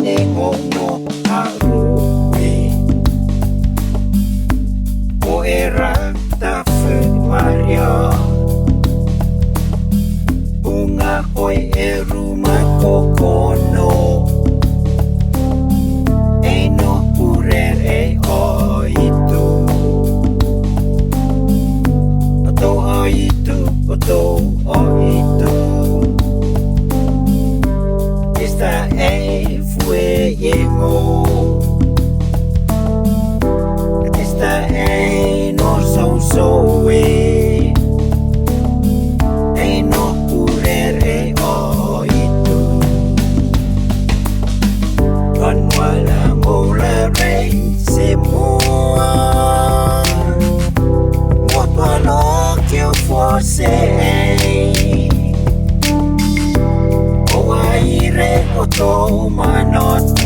ngongo arui o era ta Maria bunga oi e ruma kokono e no purere o itu o itu o itu esta e fue yengo esta e no so we e no purere o itu con wala mola rei se mua một quả nó kêu for say o ai re o to manot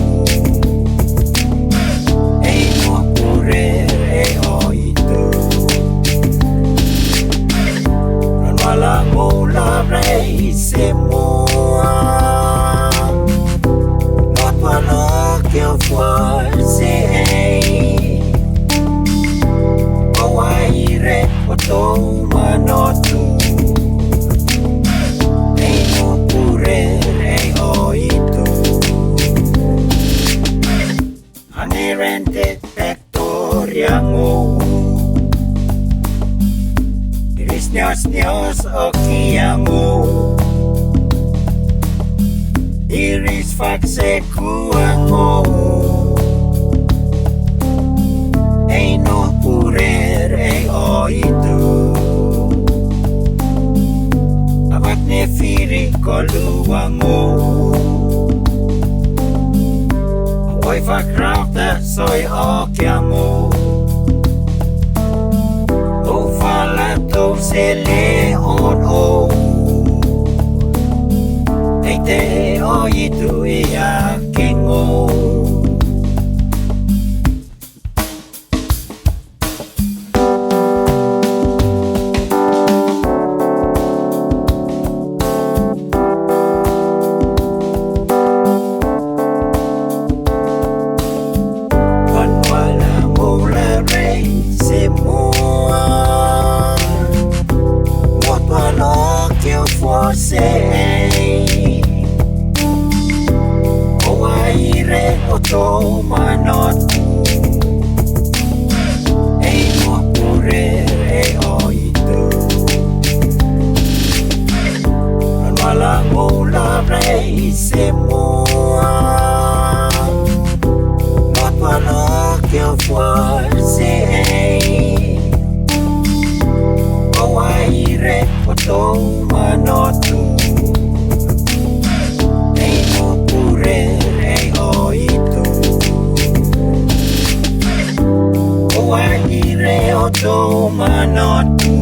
e no purere o itu non wala mola rei se mua một quả nó kêu for say o ai re o to manotu e no purere o itu anirente pectoriango iris nios o kiango iris faxe kuango e no purere o itu abat ne firi koluango oi fa krafta soy o kiango o fala to se le on o eite o itu ia kengo say o ai re o to manot e no purere o itu non wala mola rei se mua not wala kêu for say o ai re o to manot e no purere o itu o ai re o to manot